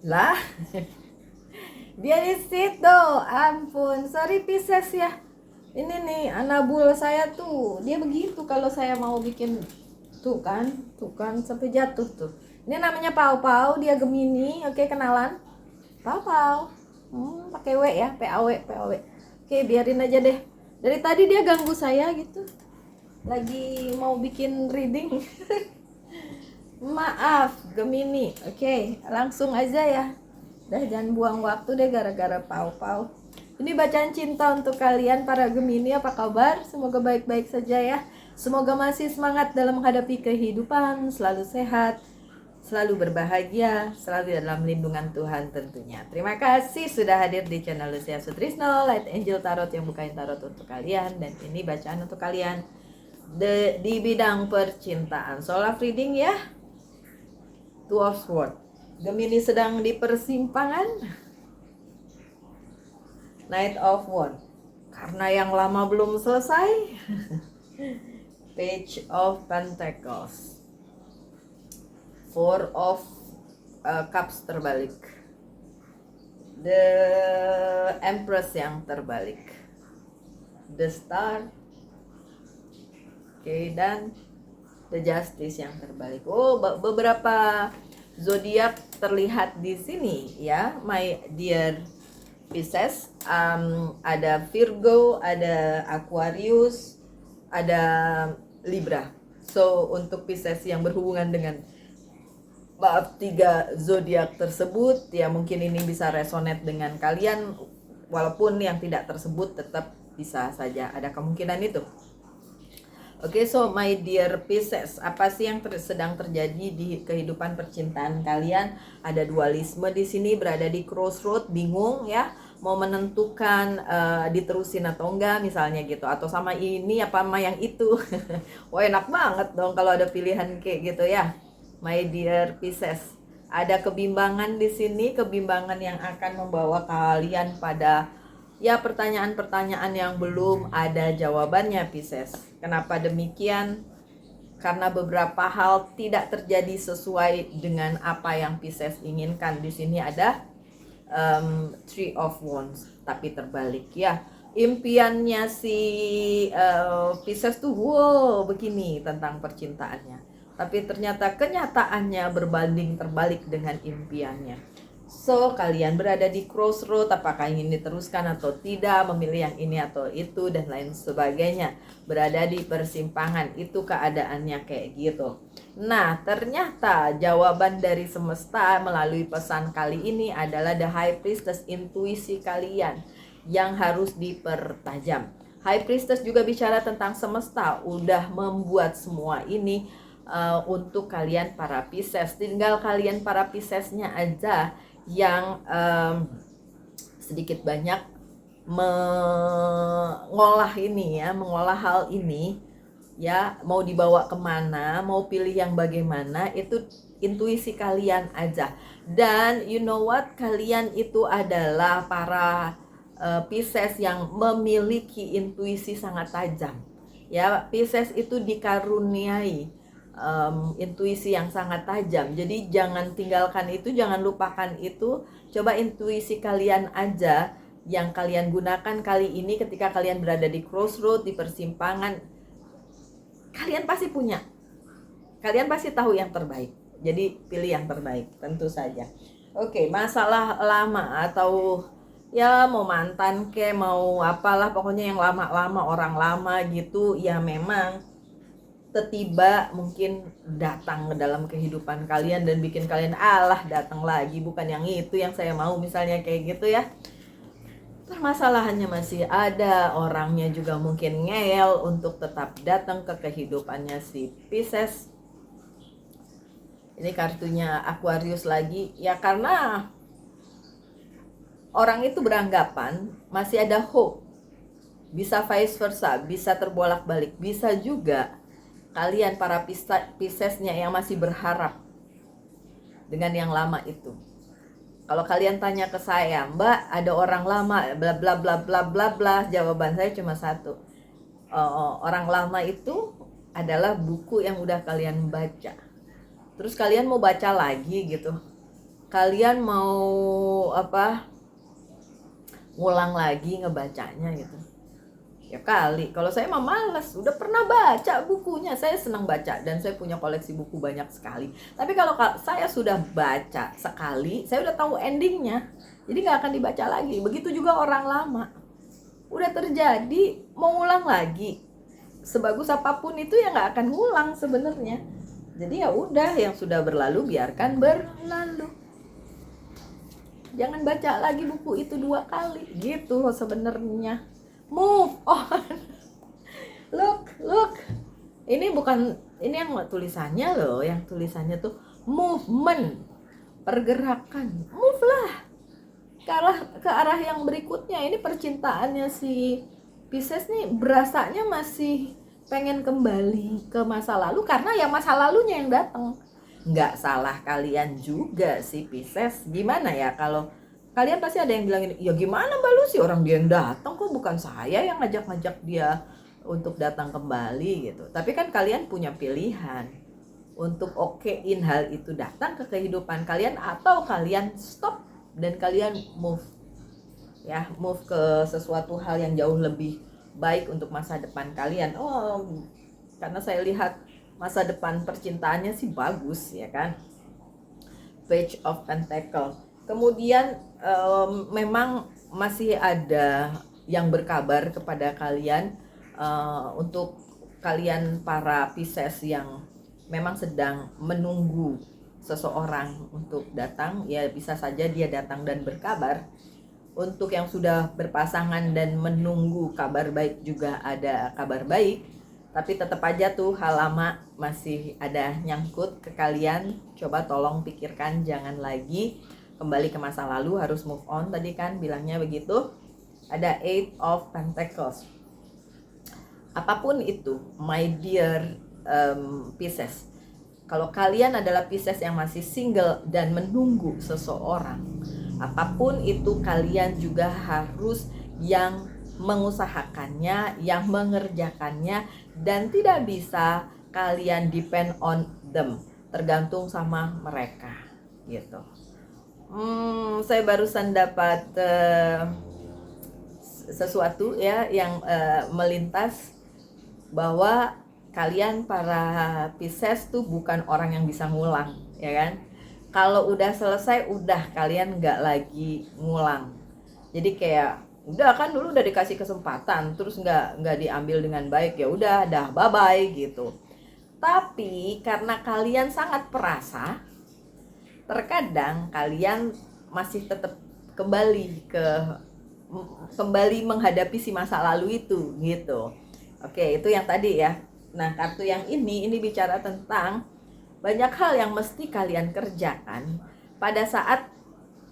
Lah, dia di situ. Ampun, sorry Pisces ya. Ini nih anabul saya tuh. Dia begitu kalau saya mau bikin tuh kan sampai jatuh tuh. Ini namanya Pau Pau, dia Gemini. Oke, kenalan. Pau Pau. Pakai W ya, PAW, PAW. Oke, biarin aja deh. Dari tadi dia ganggu saya gitu. Lagi mau bikin reading. Maaf, Gemini. Oke, langsung aja ya. Dah jangan buang waktu deh gara-gara pau-pau. Ini bacaan cinta untuk kalian para Gemini, apa kabar? Semoga baik-baik saja ya. Semoga masih semangat dalam menghadapi kehidupan, selalu sehat, selalu berbahagia, selalu dalam lindungan Tuhan tentunya. Terima kasih sudah hadir di channel Lucia Sutrisno, Light Angel Tarot yang bukain tarot untuk kalian. Dan ini bacaan untuk kalian di bidang percintaan. Soul love reading ya. Two of Swords. Gemini sedang di persimpangan. Knight of Wands. Karena yang lama belum selesai. Page of Pentacles. Four of Cups terbalik. The Empress yang terbalik. The Star. Oke, dan The Justice yang terbalik. Oh, beberapa zodiak terlihat di sini ya, my dear Pisces. Ada Virgo, ada Aquarius, ada Libra. So untuk Pisces yang berhubungan dengan tiga zodiak tersebut, ya mungkin ini bisa resonate dengan kalian, walaupun yang tidak tersebut tetap bisa saja ada kemungkinan itu. Oke, so my dear Pisces, apa sih yang sedang terjadi di kehidupan percintaan kalian? Ada dualisme di sini, berada di crossroad, bingung ya, mau menentukan diterusin atau enggak misalnya gitu, atau sama ini apa sama yang itu. Wah, enak banget dong kalau ada pilihan kayak gitu ya, my dear Pisces. Ada kebimbangan di sini, kebimbangan yang akan membawa kalian pada ya pertanyaan-pertanyaan yang belum ada jawabannya Pisces. Kenapa demikian? Karena beberapa hal tidak terjadi sesuai dengan apa yang Pisces inginkan. Di sini ada Three of Wands, tapi terbalik ya. Impiannya si Pisces tuh wow begini tentang percintaannya, tapi ternyata kenyataannya berbanding terbalik dengan impiannya. So, kalian berada di crossroad, apakah ingin diteruskan atau tidak, memilih yang ini atau itu, dan lain sebagainya. Berada di persimpangan, itu keadaannya kayak gitu. Nah, ternyata jawaban dari semesta melalui pesan kali ini adalah The High Priestess, intuisi kalian yang harus dipertajam. High Priestess juga bicara tentang semesta, udah membuat semua ini untuk kalian para Pisces. Tinggal kalian para Piscesnya aja yang sedikit banyak mengolah ini ya, mengolah hal ini ya, mau dibawa kemana, mau pilih yang bagaimana, itu intuisi kalian aja. Dan you know what, kalian itu adalah para Pisces yang memiliki intuisi sangat tajam ya. Pisces itu dikaruniai intuisi yang sangat tajam. Jadi jangan tinggalkan itu, jangan lupakan itu. Coba intuisi kalian aja yang kalian gunakan kali ini ketika kalian berada di crossroad, di persimpangan. Kalian pasti punya, kalian pasti tahu yang terbaik. Jadi pilih yang terbaik tentu saja. Oke, masalah lama atau ya mau mantan ke mau apalah, pokoknya yang lama-lama, orang lama gitu ya, memang tiba mungkin datang ke dalam kehidupan kalian dan bikin kalian alah datang lagi, bukan yang itu yang saya mau, misalnya kayak gitu ya. Permasalahannya masih ada, orangnya juga mungkin ngeyel untuk tetap datang ke kehidupannya si Pisces. Ini kartunya Aquarius lagi ya, karena orang itu beranggapan masih ada hope. Bisa vice versa, bisa terbolak-balik, bisa juga kalian para Piscesnya yang masih berharap dengan yang lama itu. Kalau kalian tanya ke saya, Mbak ada orang lama bla bla bla bla bla bla, jawaban saya cuma satu. Orang lama itu adalah buku yang udah kalian baca, terus kalian mau baca lagi gitu. kalian mau apa, ngulang lagi ngebacanya gitu. Ya kali, kalau saya mah malas, udah pernah baca bukunya, saya senang baca dan saya punya koleksi buku banyak sekali. Tapi kalau saya sudah baca sekali, saya udah tahu endingnya, jadi nggak akan dibaca lagi. Begitu juga orang lama, udah terjadi mau ngulang lagi, sebagus apapun itu ya nggak akan ngulang sebenarnya. Jadi ya udah, yang sudah berlalu biarkan berlalu. Jangan baca lagi buku itu 2 kali gitu loh sebenarnya. Move on. Look. Ini bukan, ini yang tulisannya loh, yang tulisannya tuh movement, pergerakan. Move lah ke arah yang berikutnya. Ini percintaannya si Pisces nih berasanya masih pengen kembali ke masa lalu karena ya masa lalunya yang datang. Nggak salah kalian juga si Pisces. Gimana ya, kalau kalian pasti ada yang bilang, ya gimana Mbak Lucy, orang dia yang datang kok, bukan saya yang ngajak-ngajak dia untuk datang kembali gitu. Tapi kan kalian punya pilihan untuk okein hal itu datang ke kehidupan kalian, atau kalian stop dan kalian move. Ya, move ke sesuatu hal yang jauh lebih baik untuk masa depan kalian. Karena saya lihat masa depan percintaannya sih bagus ya kan. Page of Pentacle. Kemudian memang masih ada yang berkabar kepada kalian, untuk kalian para Pisces yang memang sedang menunggu seseorang untuk datang, ya bisa saja dia datang dan berkabar. Untuk yang sudah berpasangan dan menunggu kabar baik juga ada kabar baik. Tapi tetap aja tuh hal lama masih ada nyangkut ke kalian. Coba tolong pikirkan, jangan lagi kembali ke masa lalu, harus move on. Tadi kan bilangnya begitu. Ada 8 of Pentacles. Apapun itu, my dear Pisces, kalau kalian adalah Pisces yang masih single dan menunggu seseorang, apapun itu kalian juga harus yang mengusahakannya, yang mengerjakannya, dan tidak bisa kalian depend on them, tergantung sama mereka gitu. Saya barusan dapat sesuatu ya yang melintas, bahwa kalian para Pisces tuh bukan orang yang bisa ngulang, ya kan? Kalau udah selesai, udah kalian nggak lagi ngulang. Jadi kayak udah kan dulu udah dikasih kesempatan, terus nggak diambil dengan baik, ya udah dah bye bye gitu. Tapi karena kalian sangat perasa, terkadang kalian masih tetap kembali menghadapi si masa lalu itu gitu. Oke, itu yang tadi ya. Nah, kartu yang ini bicara tentang banyak hal yang mesti kalian kerjakan pada saat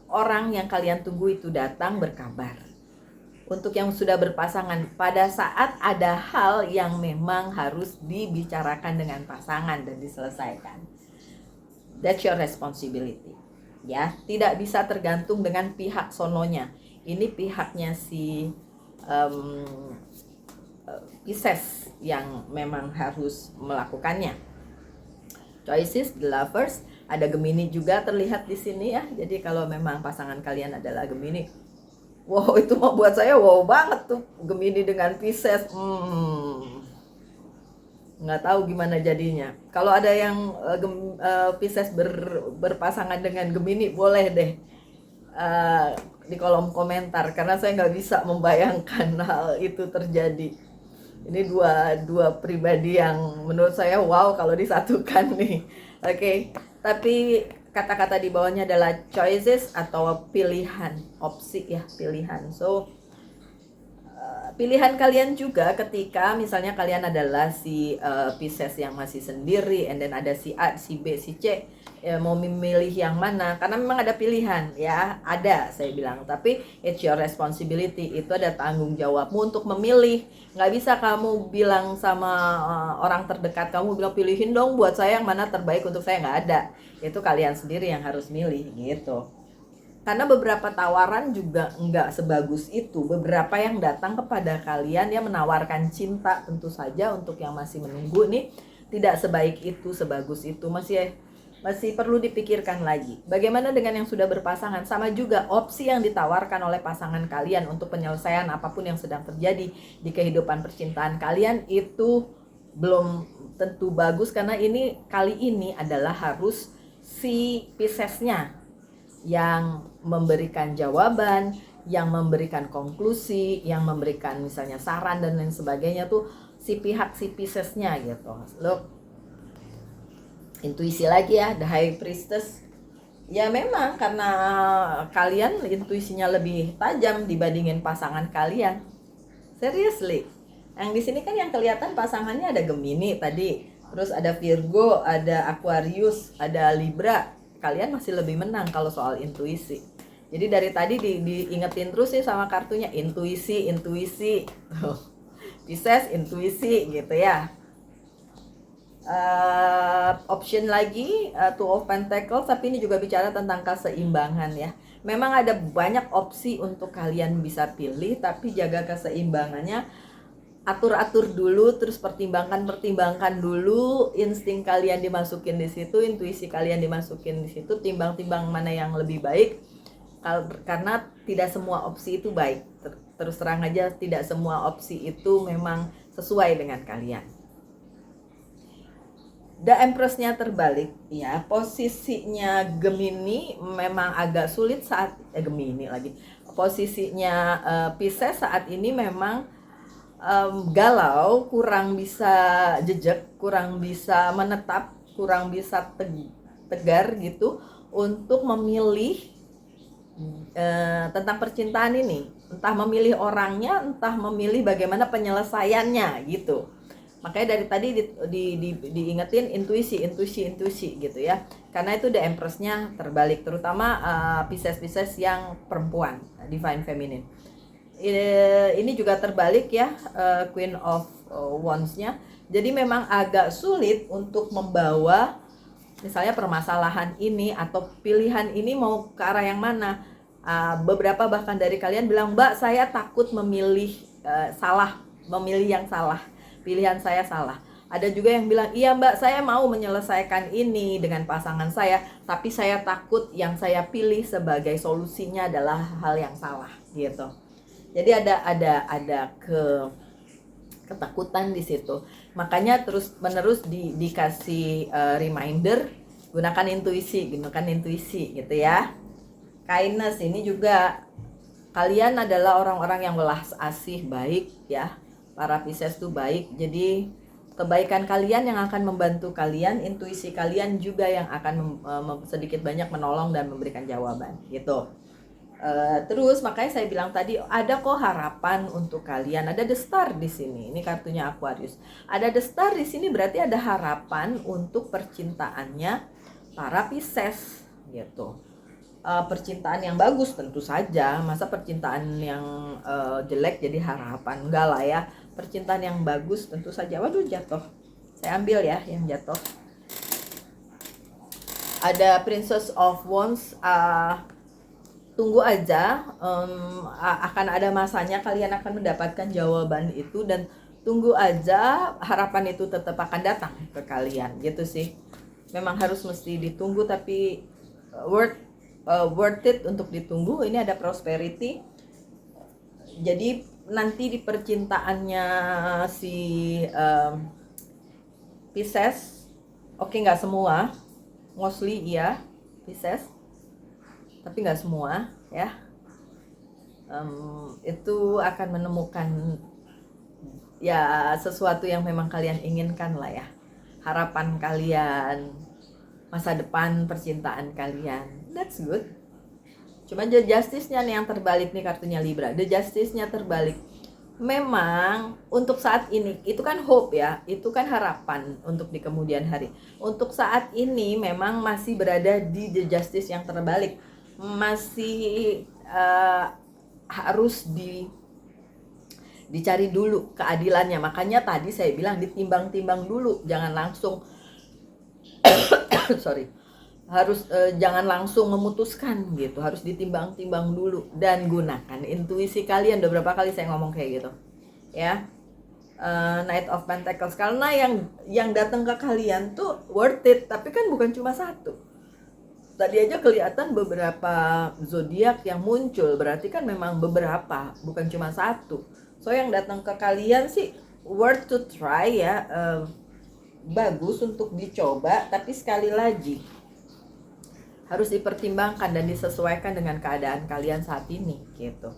orang yang kalian tunggu itu datang berkabar. Untuk yang sudah berpasangan, pada saat ada hal yang memang harus dibicarakan dengan pasangan dan diselesaikan. That's your responsibility. Ya, tidak bisa tergantung dengan pihak sononya. Ini pihaknya si Pisces yang memang harus melakukannya. Choices, the lovers, ada Gemini juga terlihat di sini ya. Jadi kalau memang pasangan kalian adalah Gemini, wow, itu mau buat saya wow banget tuh, Gemini dengan Pisces. Nggak tahu gimana jadinya. Kalau ada yang Pisces berpasangan dengan Gemini, boleh deh di kolom komentar, karena saya nggak bisa membayangkan hal itu terjadi. Ini dua pribadi yang menurut saya wow kalau disatukan nih. Oke, tapi kata-kata di bawahnya adalah choices atau pilihan, opsi ya, pilihan. So pilihan kalian juga ketika misalnya kalian adalah si Pisces yang masih sendiri, and then ada si A, si B, si C, ya, mau memilih yang mana, karena memang ada pilihan ya, ada saya bilang, tapi it's your responsibility, itu ada tanggung jawabmu untuk memilih. Nggak bisa kamu bilang sama orang terdekat kamu, bilang pilihin dong buat saya yang mana terbaik untuk saya, nggak ada. Itu kalian sendiri yang harus milih gitu. Karena beberapa tawaran juga nggak sebagus itu. Beberapa yang datang kepada kalian yang menawarkan cinta, tentu saja untuk yang masih menunggu nih, tidak sebaik itu, sebagus itu. Masih masih perlu dipikirkan lagi. Bagaimana dengan yang sudah berpasangan? Sama juga, opsi yang ditawarkan oleh pasangan kalian untuk penyelesaian apapun yang sedang terjadi di kehidupan percintaan kalian itu belum tentu bagus, karena kali ini adalah harus si Piscesnya yang memberikan jawaban, yang memberikan konklusi, yang memberikan misalnya saran dan lain sebagainya tuh si Piscesnya gitu. Loh, intuisi lagi ya, the High Priestess. Ya memang karena kalian intuisinya lebih tajam dibandingin pasangan kalian. Seriously. Yang di sini kan yang kelihatan pasangannya ada Gemini tadi, terus ada Virgo, ada Aquarius, ada Libra. Kalian masih lebih menang kalau soal intuisi. Jadi dari tadi diingetin terus sih sama kartunya, intuisi. Pisces, intuisi gitu ya. Option lagi, Two of Pentacles, tapi ini juga bicara tentang keseimbangan ya. Memang ada banyak opsi untuk kalian bisa pilih, tapi jaga keseimbangannya. Atur dulu, terus pertimbangkan dulu, insting kalian dimasukin di situ, intuisi kalian dimasukin di situ, timbang mana yang lebih baik. Karena tidak semua opsi itu baik. Terus terang aja, tidak semua opsi itu memang sesuai dengan kalian. The Empress-nya terbalik ya, posisinya Gemini memang agak sulit saat Gemini lagi. Posisinya Pisces saat ini memang galau, kurang bisa jejak, kurang bisa menetap, kurang bisa tegar gitu untuk memilih tentang percintaan ini. Entah memilih orangnya, entah memilih bagaimana penyelesaiannya gitu. Makanya dari tadi diingetin intuisi gitu ya. Karena itu The Empress-nya terbalik, terutama Pisces yang perempuan, Divine Feminine. Ini juga terbalik ya, Queen of Wands-nya. Jadi memang agak sulit untuk membawa misalnya permasalahan ini atau pilihan ini mau ke arah yang mana. Beberapa bahkan dari kalian bilang, "Mbak, saya takut memilih memilih yang salah. Pilihan saya salah." Ada juga yang bilang, "Iya Mbak, saya mau menyelesaikan ini dengan pasangan saya, tapi saya takut yang saya pilih sebagai solusinya adalah hal yang salah," gitu. Jadi ada ketakutan di situ. Makanya terus menerus dikasih reminder, gunakan intuisi gitu ya. Kindness ini juga, kalian adalah orang-orang yang welas asih, baik ya. Para Pisces tuh baik, jadi kebaikan kalian yang akan membantu kalian, intuisi kalian juga yang akan sedikit banyak menolong dan memberikan jawaban gitu. Terus makanya saya bilang tadi, ada kok harapan untuk kalian. Ada the star di sini. Ini kartunya Aquarius. Ada the star di sini, berarti ada harapan untuk percintaannya para Pisces gitu. Percintaan yang bagus tentu saja, masa percintaan yang jelek jadi harapan, enggak lah ya. Percintaan yang bagus tentu saja. Waduh, jatuh. Saya ambil ya yang jatuh. Ada Princess of Wands. Tunggu aja, akan ada masanya kalian akan mendapatkan jawaban itu, dan tunggu aja, harapan itu tetap akan datang ke kalian gitu sih. Memang harus mesti ditunggu, tapi worth it untuk ditunggu. Ini ada prosperity. Jadi nanti di percintaannya si Pisces, oke, nggak semua, mostly iya Pisces, tapi nggak semua ya, itu akan menemukan ya sesuatu yang memang kalian inginkan lah ya, harapan kalian, masa depan percintaan kalian. That's good. Cuma The Justice-nya nih yang terbalik nih, kartunya Libra. The Justice-nya terbalik. Memang untuk saat ini itu kan hope ya, itu kan harapan untuk di kemudian hari. Untuk saat ini memang masih berada di The Justice yang terbalik, masih harus dicari dulu keadilannya. Makanya tadi saya bilang ditimbang-timbang dulu, jangan langsung jangan langsung memutuskan gitu, harus ditimbang-timbang dulu dan gunakan intuisi kalian. Udah berapa kali saya ngomong kayak gitu ya. Knight of Pentacles, karena yang datang ke kalian tuh worth it, tapi kan bukan cuma satu. Tadi aja kelihatan beberapa zodiak yang muncul, berarti kan memang beberapa, bukan cuma satu. So yang datang ke kalian sih worth to try ya, bagus untuk dicoba, tapi sekali lagi harus dipertimbangkan dan disesuaikan dengan keadaan kalian saat ini gitu.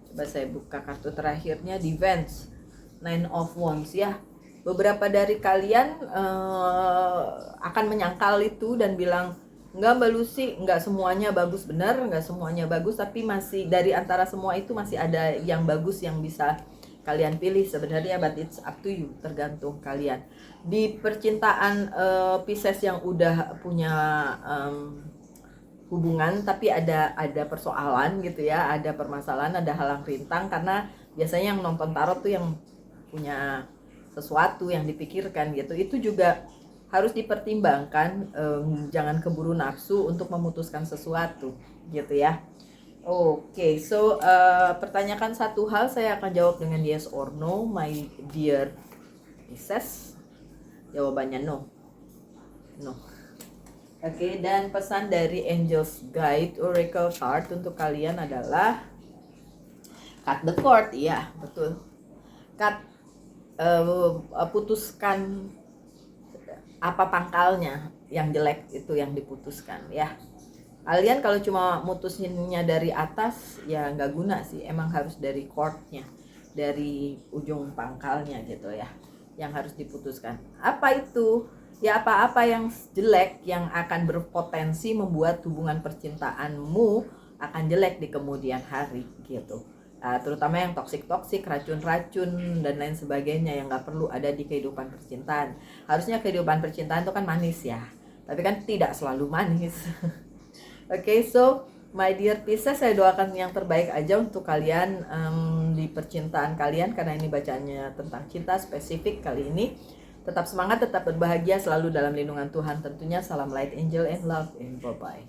Coba saya buka kartu terakhirnya, Defense, Nine of Wands ya. Beberapa dari kalian akan menyangkal itu dan bilang, enggak Mbak Lucy, enggak semuanya bagus, benar enggak semuanya bagus, tapi masih dari antara semua itu masih ada yang bagus yang bisa kalian pilih sebenarnya, but it's up to you, tergantung kalian. Di percintaan Pisces yang udah punya hubungan tapi ada persoalan gitu ya, ada permasalahan, ada halang rintang, karena biasanya yang nonton tarot tuh yang punya sesuatu yang dipikirkan gitu, itu juga harus dipertimbangkan, jangan keburu nafsu untuk memutuskan sesuatu gitu ya. Oke, so pertanyakan satu hal, saya akan jawab dengan yes or no, my dear Pisces. Jawabannya no. Oke, dan pesan dari Angels Guide Oracle Card untuk kalian adalah cut the cord. Iya, betul. Cut, putuskan apa pangkalnya, yang jelek itu yang diputuskan ya. Kalian kalau cuma mutusinnya dari atas ya nggak guna sih, emang harus dari cordnya, dari ujung pangkalnya gitu ya, yang harus diputuskan. Apa itu? Ya apa-apa yang jelek yang akan berpotensi membuat hubungan percintaanmu akan jelek di kemudian hari gitu. Terutama yang toksik, racun-racun dan lain sebagainya yang nggak perlu ada di kehidupan percintaan. Harusnya kehidupan percintaan itu kan manis ya, tapi kan tidak selalu manis. Oke, so my dear Pisces, saya doakan yang terbaik aja untuk kalian di percintaan kalian, karena ini bacaannya tentang cinta spesifik kali ini. Tetap semangat, tetap berbahagia, selalu dalam lindungan Tuhan tentunya. Salam light, angel, and love, and bye-bye.